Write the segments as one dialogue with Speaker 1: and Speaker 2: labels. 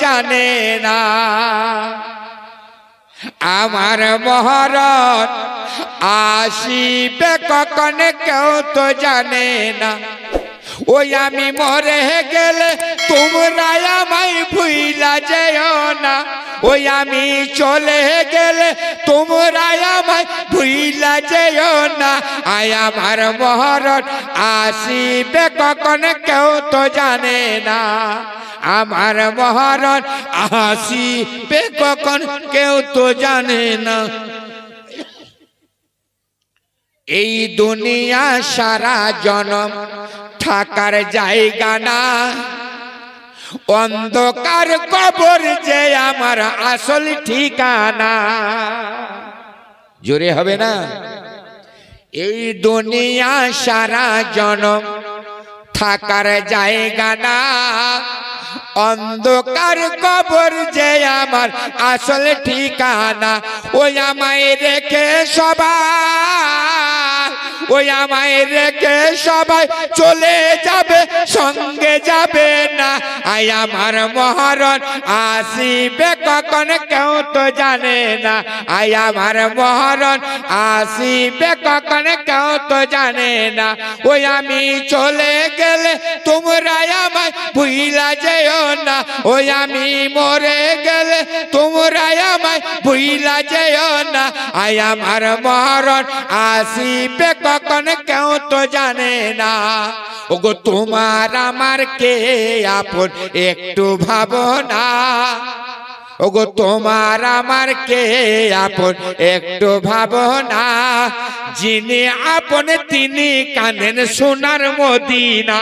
Speaker 1: জানে না আমার মহরত আসিবে কখন কেউ তো জানে না ওই আমি মরে গেলে তোমরা আমায় ভুইলা যেও না ওই আমি চলে গেলে তোমরা আমায় ভুইলা যেও না আয় আমার মহরত আসিবে কখন কেউ তো জানে না আমার মহরত আসিবে কখন কেউ তো জানে না এই দুনিয়া সারা জনম থাকার জায়গা না অন্ধকার কবর যে আমার আসল ঠিকানা জোরে হবে না এই দুনিয়া সারা জনম থাকার জায়গা না অন্ধকার কবর যে আমার আসল ঠিকানা ওই আমায় রেখে সবাই ওই আমায় রেখে সবাই চলে যাবে সঙ্গে যাবে না আয় আমার মহরত আসিবে কখন কেউ তো জানে না আয় আমার মহরত আসিবে কখন কেউ তো জানে না ওই আমি চলে গেলে তোমরা আমায় ভুইলা যেও না ওই আমি মরে গেলে তোমরা আমায় ভুইলা যেও না আয় আমার মহরত আসিবে কখন কেউ তো জানে না ওগো তোমার আমার কে আপন একটু ভাবো না ওগো তোমার আমার কে আপন একটু ভাবো না যিনি আপন তিনি কাঁদেন সোনার মদিনা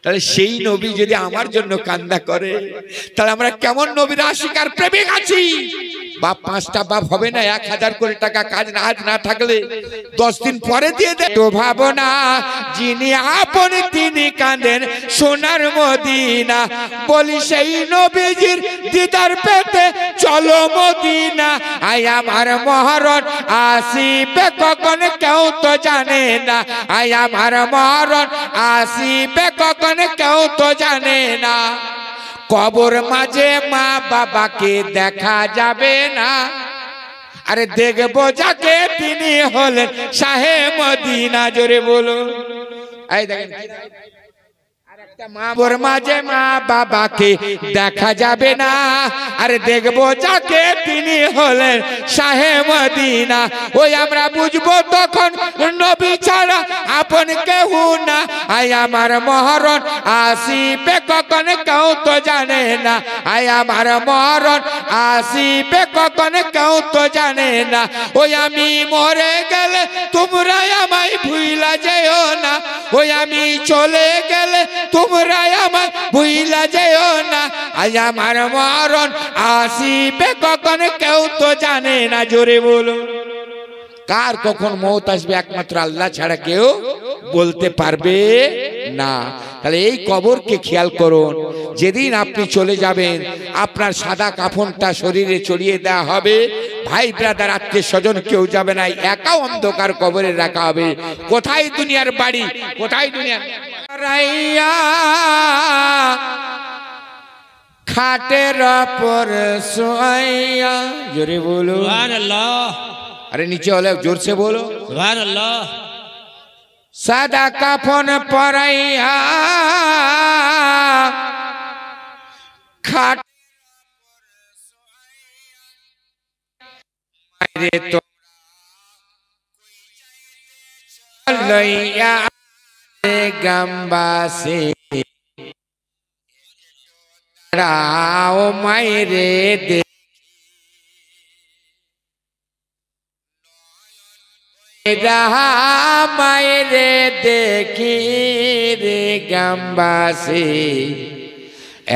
Speaker 1: তাহলে সেই নবী যদি আমার জন্য কান্না করে তাহলে আমরা কেমন নবীর আশিক আর প্রেমিক আছি বাপ 5টা বাপ হবে না 1000 কোটি টাকা কাজ না থাকলে 10 দিন পরে দিয়ে দেয় তো ভাবো না যিনি আপন তিনি কাঁদেন সোনার মদিনা বলি সেই নবীজির দিদার পেতে চলো মদিনা আয় আমার মহরত আসিবে কখন কেউ তো জানে না আয় আমার মহরত আসিবে কখন কেউ তো জানে না কবর মাঝে মা বাবাকে দেখা যাবে না আরে দেখবো যাকে তিনি হলেন শাহে মদিনা জোরে বলো এই দেখেন কবর মাঝে মা বাবাকে দেখা যাবে না আরে দেখবো যাকে তিনি হলেন শাহে মদিনা ওই আমরা বুঝবো তখন নবী ছাড়া আপন কেউ না আয় আমার মহরত আসিবে কখন কেউ তো জানে না আয় আমার মহরত আসিবে কখন কেউ তো জানে না ওই আমি মরে গেলে তোমরা আমায় ভুইলা যেও না ওই আমি চলে গেলে তোমরা আমায় ভুইলা যেও না আজ আমার মরণ আসিবে কখন কেউ তো জানে না জোরে বলো কার কখন মওত আসবে একমাত্র আল্লাহ ছাড়া কেউ বলতে পারবে না তাহলে এই কবরকে খেয়াল করুন যেদিন আপনি চলে যাবেন আপনার সাদা কাফনটা শরীরে চড়িয়ে দেওয়া হবে ভাই ব্রাদার আত্মীয় স্বজন কেউ যাবে না একা অন্ধকার কবরে রাখা হবে কোথায় দুনিয়ার বাড়ি কোথায় দুনিয়ার রাইয়া খাটের উপর সোয়া জোরে বলো সুবহানাল্লাহ अरे नीचे वाले जोर से बोलो सुभान अल्लाह सादा काफन पराइया खाट मारे तो लैया गंबा से राव मायरे दे मायरे देखी रे गंबासी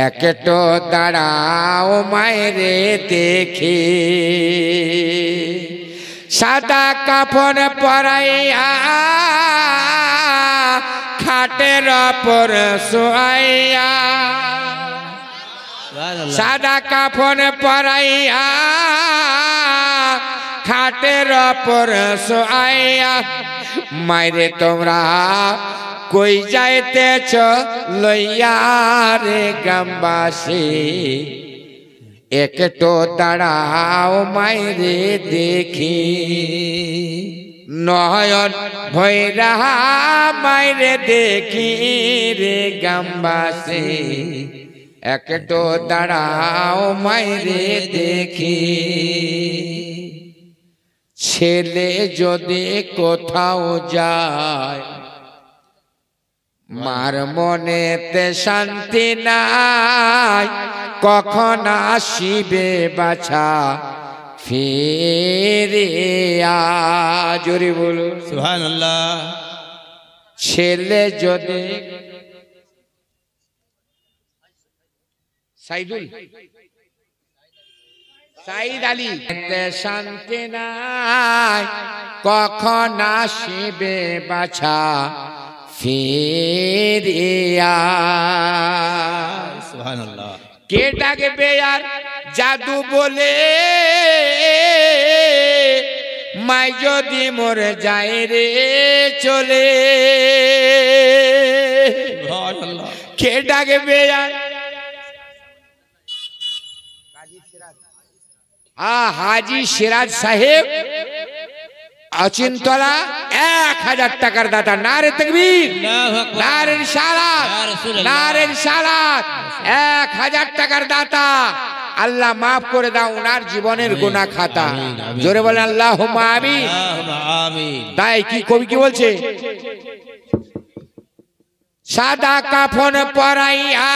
Speaker 1: एक तो दाड़ाओ मायरे देखी सादा काफन पराइया खाटेर पर सोया सादा काफन पराइया खाटेर पर सोया मायरे तोमरा কই যাইতেছ লইয়া রে গ্রামবাসী একটু দাঁড়াও মাইরে দেখি নয়ন ভৈরা মাইরে দেখি রে গ্রামবাসী একটু দাঁড়াও মাইরে দেখি ছেলে যদি কোথাও যায় মার মনেতে শান্তি নাই কখন আসিবে বাছা ফিরে জোরে বলো
Speaker 2: সুবহানাল্লাহ
Speaker 1: ছেলে যদি সাইদুল সাইদ আলী শান্তি নাই কখন আসিবে বাছা ফিরিয়া
Speaker 2: সুবহানাল্লাহ
Speaker 1: কে ডাকবে আর জাদু বলে মাই যদি মরে যায় রে চলে
Speaker 2: সুবহানাল্লাহ
Speaker 1: কে ডাকবে আর হাজি সিরাজ সাহেব অচিন্তলা 1000 টাকার দাতা নারে তাকবীর নারে রিসালাত নারে রিসালাত 1000 টাকার দাতা আল্লাহ মাফ করে দাও ওনার জীবনের গুনাহ খাতা জোরে বলেন আল্লাহুম্মা আমিন
Speaker 2: আমিন
Speaker 1: তাই কি কবি কি বলছে সাদা কাফন পরাইয়া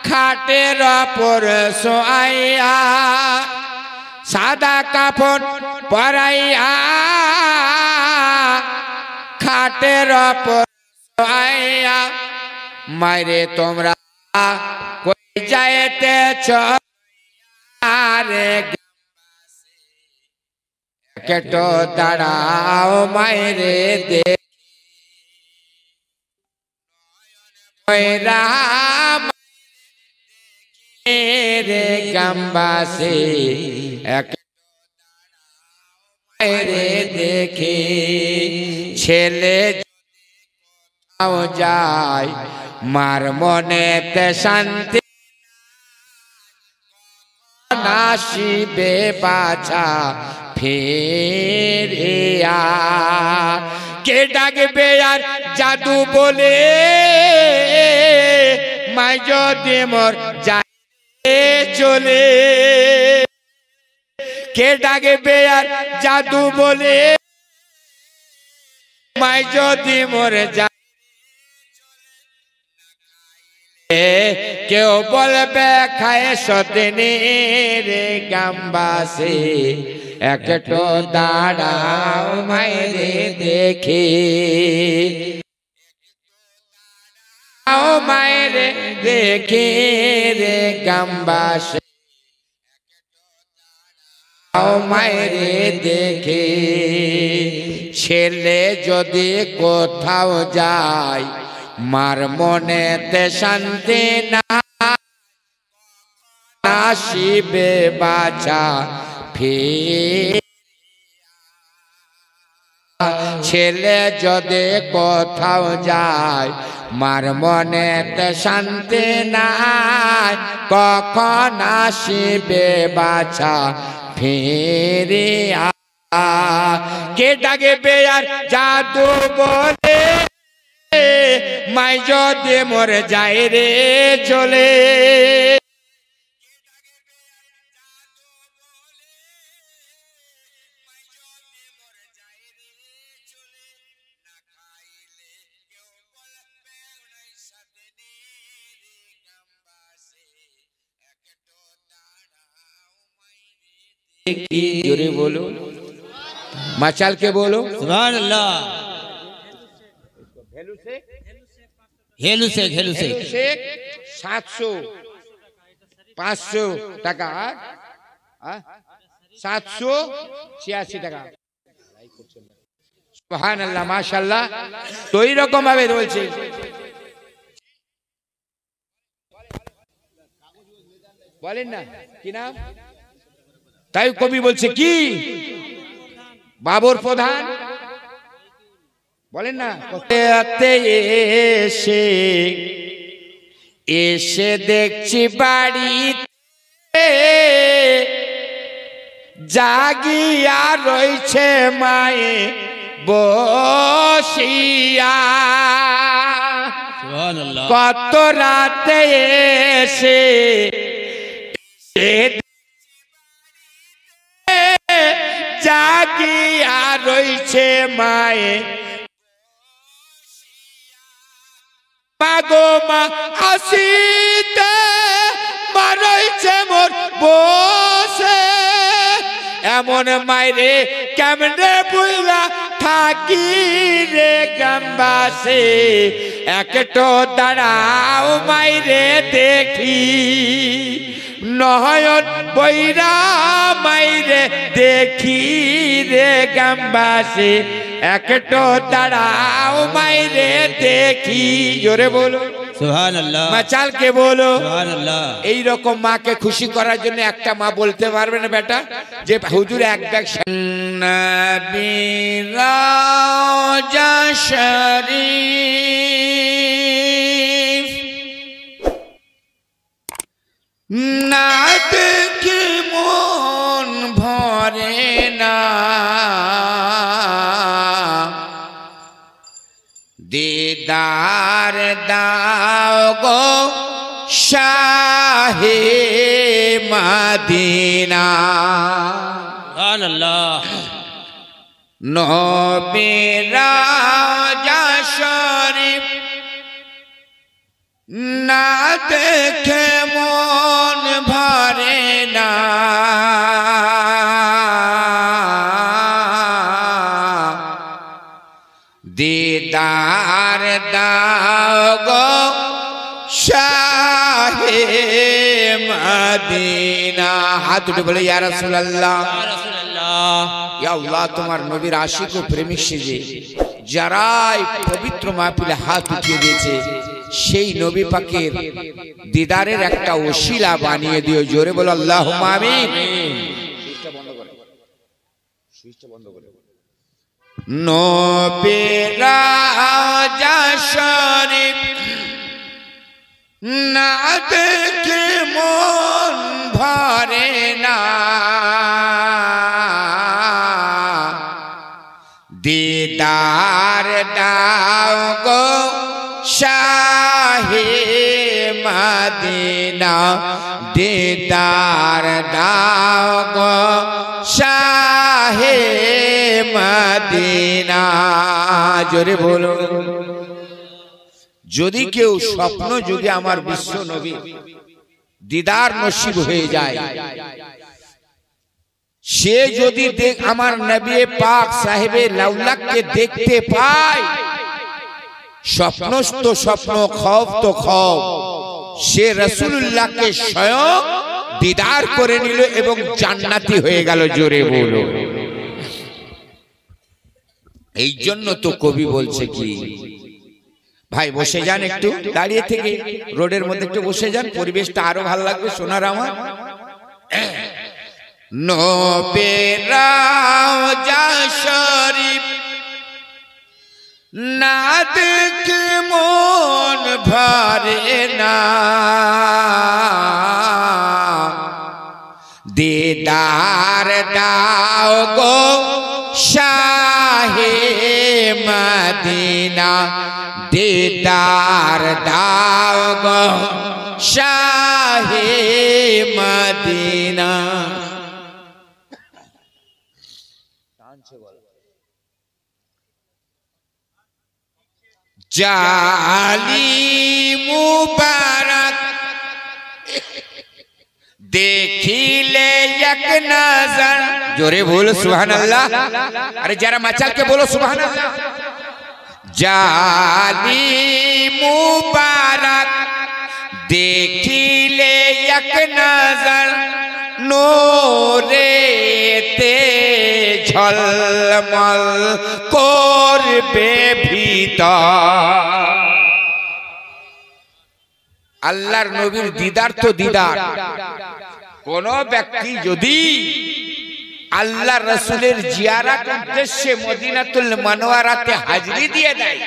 Speaker 1: খাটের উপর শোয়াইয়া সাদা কাফন পরাইয়া খাটের উপর শোয়াইয়া মাইরে তোমরা কই যাইতেছ আরে কেটো দাঁড়াও মাইরে দে রাম রে গ্রামবাসী রে দেখে ছেলে যায় মার মনেতে শান্তি নাসিবে বাছা ফেরিয়া কে ডাকবে আর জাদু বলে মাই যদি মোর যায় চলে কে ডাকবে আর জাদু বলে মাই যদি মরে যায় কেউ বলবে খায় সদিনী রে গ্রামবাসী একটু দাঁড়াও মাইরে দেখি মায়েরে দেখে রে গ্রামবাসী মায়েরে দেখে ছেলে যদি কোথাও যায় মার মনেতে শান্তি না আসিবে বাছা ফির ছেলে যদি কোথাও যায় মার মনেতে শান্তি নাই কখন আসিবে বাছা ফিরিয়া কে ডাকবে আর জাদু বলে মাই যদি মরে যায় রে চলে জোরে বলো মাচাল কে বলো
Speaker 2: সুবহানাল্লাহ হেলু শেখ 700 500 টাকা 786 টাকা
Speaker 1: সুবহানাল্লাহ মাশাআল্লাহ তো এই রকম ভাবে বলছে বলেন না কি নাম তাই কবি বলছে কি বাবর প্রধান
Speaker 2: বলেন না।
Speaker 1: এসে এসে দেখছি বাড়িতে জাগিয়া রয়েছে মায়ে বসিয়া,
Speaker 2: সুবহানাল্লাহ।
Speaker 1: কত রাতে এসে জাগিয়া রয়েছে মায়ে মাগো মা আসিতে মা রয়েছে মোর বসে, এমন মাইরে কেমনে বুইলা থাকি রে গ্রামবাসী, একটো দাঁড়াও মাইরে দেখি, নয়ন বৈরা মাইরে দেখি রে গ্রামবাসী, একটো দাঁড়াও মাইরে দেখি। জোরে বলো
Speaker 2: সুবহানাল্লাহ।
Speaker 1: মাচালকে বলো
Speaker 2: সুবহানাল্লাহ।
Speaker 1: এইরকম মাকে খুশি করার জন্য একটা মা বলতে পারবে না বেটা যে হুজুর এক ব্যাগ নবী রওজা শরীফ না দেখে মন ভরে না, দিদার দাও গো শাহে মদিনা।
Speaker 2: সুবহানাল্লাহ।
Speaker 1: নবী রওজা শরীফ না দেখে মন ভরে না, দিদার দাও গো শাহে মদিনা। হাত উঠে বলে ইয়া রাসূলুল্লাহ,
Speaker 2: ইয়া রাসূলুল্লাহ।
Speaker 1: ইয়া আল্লাহ, তোমার নবীর আশিক ও প্রেমিক সেজে যারাই পবিত্র মাহফিলে হাত উঠিয়ে দিয়েছে সেই নবী পাকের দিদারের একটা ওসিলা বানিয়ে দিও। জোরে বলো আল্লাহুম্মা আমিন। নবী রওজা শরীফ না দেখে মন ভরে না, দিদার দাও গো শাহে মদিনা, দিদার দাও গো শাহে মদিনা। জোরে বলো। যদি কেউ স্বপ্ন যুগে আমার বিশ্ব নবী দিদার নসিব হয়ে যায়, সে যদি আমার নবী পাক সাহেবে লাউলাককে দেখতে পায়, স্বপ্ন তো স্বপ্ন, খৌফ তো খৌফ, সে রাসূলুল্লাহকে স্বয়ং দিদার করে নিল এবং জান্নাতি হয়ে গেল। জোরে বলো। এই জন্য তো কবি বলছে কি, ভাই বসে যান, একটু দাঁড়িয়ে থেকে রোডের মধ্যে একটু বসে যান, পরিবেশটা আরো ভালো লাগবে সোনার আমার। নবী রওজা শরীফ না দেখে মন ভরে না, দিদার দাও গো শাহে মদিনা, দিদার দাও গো শাহে মদিনা। জালি মুবারক দেখিলে এক নজর। জোরে বলো সুবহানাল্লাহ। আরে যারা মাচালকে বলো সুবহানাল্লাহ। জালি মুবারক দেখিলে এক নজর, নোরেতে ঝলমল করবে ভিতর। আল্লাহর নবীর দিদার তো দিদার। কোন ব্যক্তি যদি আল্লাহ রাসূলের জিয়ারত উদ্দেশ্যে মদিনাতুল মুনাওয়ারাতে হাজরি দিয়ে দেয়,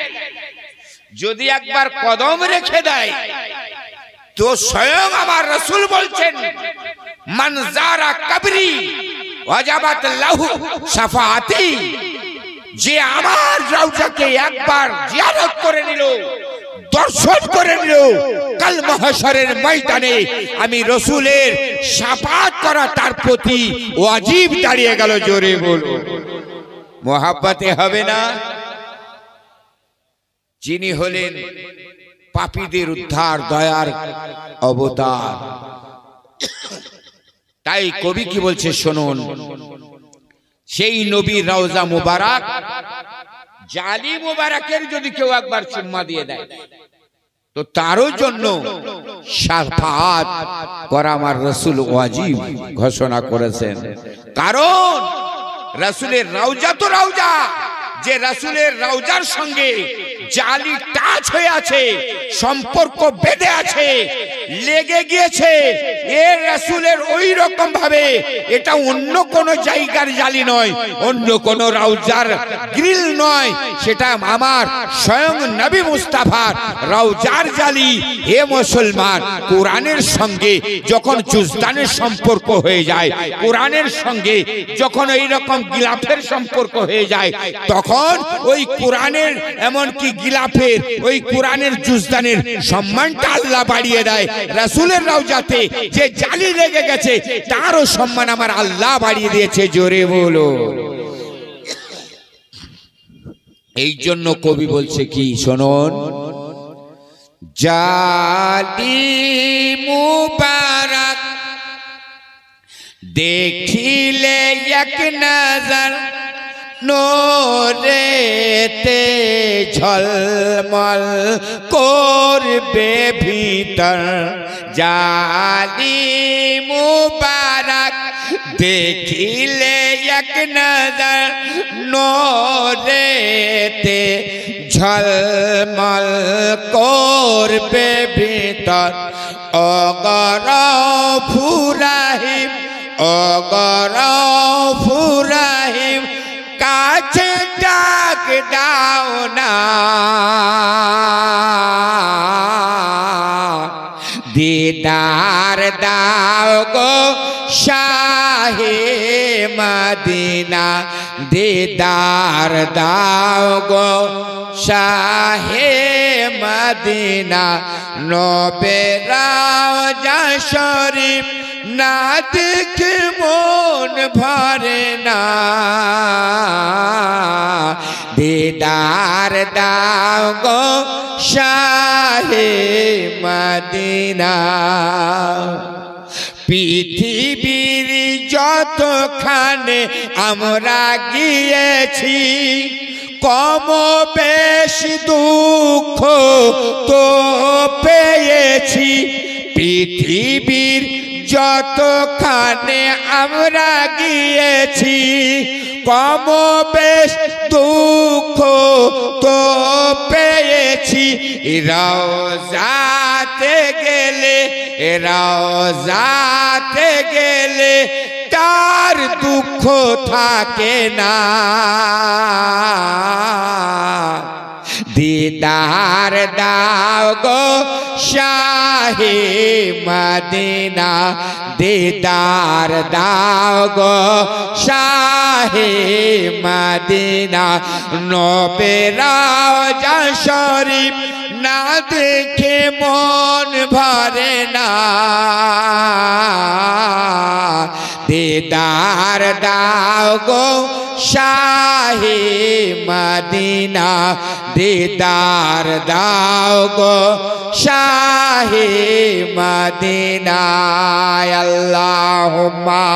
Speaker 1: যদি একবার কদম রেখে দেয়, তো স্বয়ং আমার রাসূল বলছেন মান যারা কবরি ওয়াজাবাত লাহু শাফাআতি, যে আমার রওজাকে একবার জিয়ারত করে নিল, দর্শন করে নিল, কাল মাহশরের ময়দানে আমি রাসূলের শাফাআত করা তার প্রতি ওয়াজিব দাঁড়িয়ে গেল। জোরে বলো মোহাব্বতে হবে না? যিনি হলেন পাপীদের উদ্ধার দয়ার অবতার। তাই কবি কি বলছে শুনুন, সেই নবীর রওজা মুবারক জালি মুবারকের যদি কেউ একবার চুম্মা দিয়ে দেয়, তো তারও জন্য শাফাআত করা আমার রাসূল ওয়াজিব ঘোষণা করেছেন। কারণ রাসূলের রওজা তো রওজা, যে রাসূলের রওজার সঙ্গে জালি টাচ হয়ে আছে, সম্পর্ক বেঁধে আছে, লেগে গিয়েছে, এর রাসূলের ওই রকম ভাবে এটা অন্য কোন জায়গার জালি নয়, অন্য কোন রওজার গ্রিল নয়, সেটা আমার স্বয়ং নবী মুস্তাফার রওজার জালি। হে মুসলমান, কোরআনের সঙ্গে যখন জুজদানের সম্পর্ক হয়ে যায়, কোরআনের সঙ্গে যখন এই রকম গিলাফের সম্পর্ক হয়ে যায়, তখন ওই কোরআনের এমনকি গিলাফের ওই কোরআনের জুজদানের সম্মানটা আল্লাহ বাড়িয়ে দেয়। রাসূলের রওজাতে যে জালি লেগে গেছে তারও সম্মান আমার আল্লাহ বাড়িয়ে দিয়েছে। জোরে বলো। এই জন্য কবি বলছে কি শুনুন, জালি মুবারক দেখিলে এক নজর নোরেতে ঝলমল করবে ভিতর, জালি মুবারক দেখিলে এক নজর নোরেতে ঝলমল করবে ভিতর, অগর ফুরাহিম অগর ফুরাহিম কাছে ডাক দাও না, দিদার দাও গো শাহে মদিনা, দিদার দাও গো শাহে মদিনা, নবে রওজা শরীফ না দেখে মন ভরে না, দিদার দাও গো শাহে মদিনা। পৃথিবীর যতখানে আমরা গিয়েছি, কম বেশি দুঃখ তো পেয়েছি, পৃথিবীর যতখানে আমরা গিয়েছি, কম বেশ দুঃখ তো পেয়েছি, রওজাতে গেলে রওজাতে গেলে তার দুঃখ থাকে না, দিদার দাও গো শাহে মদিনা, দিদার দাও গো শাহে মদিনা, নবে রওজা শরীফ না দেখে মন ভরে না, দিদার দাও গো শাহে মদিনা, দিদার দাও গো শাহে মদিনা। আল্লাহুম্মা